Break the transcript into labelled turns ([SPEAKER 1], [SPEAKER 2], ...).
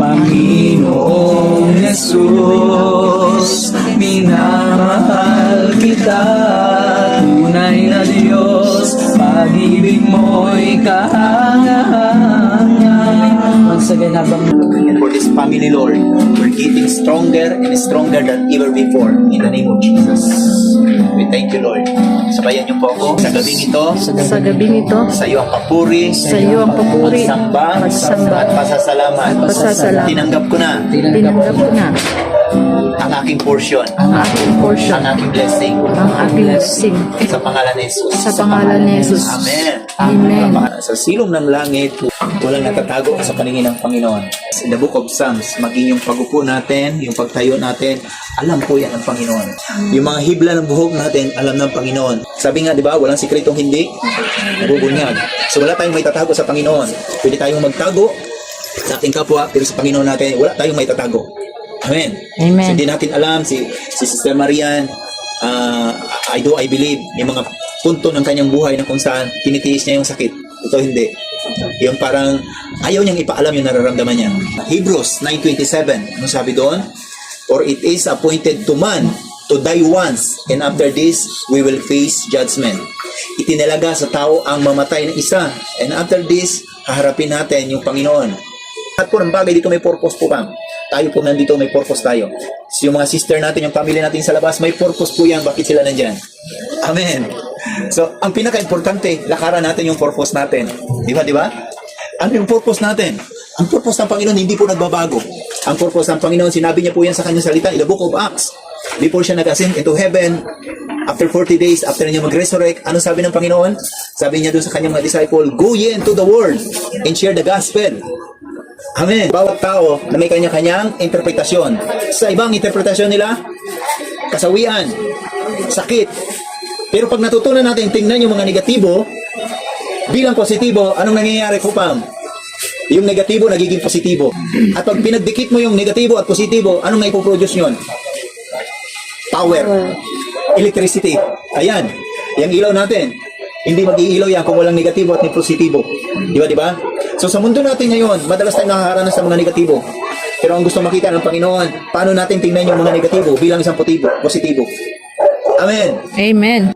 [SPEAKER 1] Panginoong Jesus, minamahal kita. Tunay na Diyos, pag-ibig mo'y kahanga-hanga. Once again, habang
[SPEAKER 2] For this family, Lord, we're getting stronger and stronger than ever before. In the name of Jesus. We thank you, Lord. Sabayan niyo po ako sa gabing ito.
[SPEAKER 3] Sa gabing ito,
[SPEAKER 2] Sa iyo ang papuri,
[SPEAKER 3] sa iyo ang papuri,
[SPEAKER 2] pagsamba, at pasasalamat.
[SPEAKER 3] pasasalamat.
[SPEAKER 2] Tinanggap ko na
[SPEAKER 3] Tinanggap ko na
[SPEAKER 2] ang aking portion,
[SPEAKER 3] ang aking portion,
[SPEAKER 2] ang aking blessing,
[SPEAKER 3] ang aking blessing.
[SPEAKER 2] sa pangalan ni Jesus.
[SPEAKER 3] Sa pangalan ni Jesus.
[SPEAKER 2] Amen.
[SPEAKER 3] Amen.
[SPEAKER 2] Sa silong ng langit, walang natatago sa paningin ng Panginoon. In the book of Psalms, maging yung pagupo natin, yung pagtayo natin, alam po yan ng Panginoon. Yung mga hibla ng buhok natin, alam ng Panginoon. Sabi nga, di ba, walang sikretong hindi nabubunyag. So wala tayong may tatago sa Panginoon. Pwede tayong magtago sa ating kapwa, pero sa Panginoon natin, wala tayong may tatago. Amen.
[SPEAKER 3] Amen.
[SPEAKER 2] So, hindi natin alam si Sister Marian, I believe, may mga punto ng kanyang buhay na kung saan tinitiis niya yung sakit. Ito hindi. Yung parang ayaw niyang ipaalam yung nararamdaman niya. Hebrews 9:27, ano sabi doon? For it is appointed to man to die once, and after this, we will face judgment. Itinalaga sa tao ang mamatay ng isa, and after this, haharapin natin yung Panginoon. At po ng bagay dito may purpose po, Pam. Tayo po nandito may purpose tayo. So, yung mga sister natin, yung pamilya natin sa labas, may purpose po yan. Bakit sila nandyan? Amen. So, ang pinaka-importante, lakaran natin yung purpose natin. Di ba, di ba? Ano yung purpose natin? Ang purpose ng Panginoon hindi po nagbabago. Ang purpose ng Panginoon, sinabi niya po yan sa kanyang salita in the book of Acts. Before siya nag-ascend into heaven, after 40 days, after niya mag-resurrect, ano sabi ng Panginoon? Sabi niya doon sa kanyang mga disciple, go ye into the world and share the gospel. Amen. Bawat tao na may kanya-kanyang interpretasyon. Sa ibang interpretasyon nila, kasawian, sakit. Pero pag natutunan natin, tingnan yung mga negatibo, bilang positibo, anong nangyayari ko, Pam? Yung negatibo, nagiging positibo. At pag pinagdikit mo yung negatibo at positibo, anong naipoproduce yun? Power. Electricity. Ayan. Yung ilaw natin. Hindi mag-iilaw yan kung walang negatibo at may positibo. Di ba, di ba? So sa mundo natin ngayon, madalas tayong nakakaranas sa mga negatibo. Pero ang gusto makita ng Panginoon, paano natin tingnan yung mga negatibo bilang isang positibo. Amen.
[SPEAKER 3] Amen.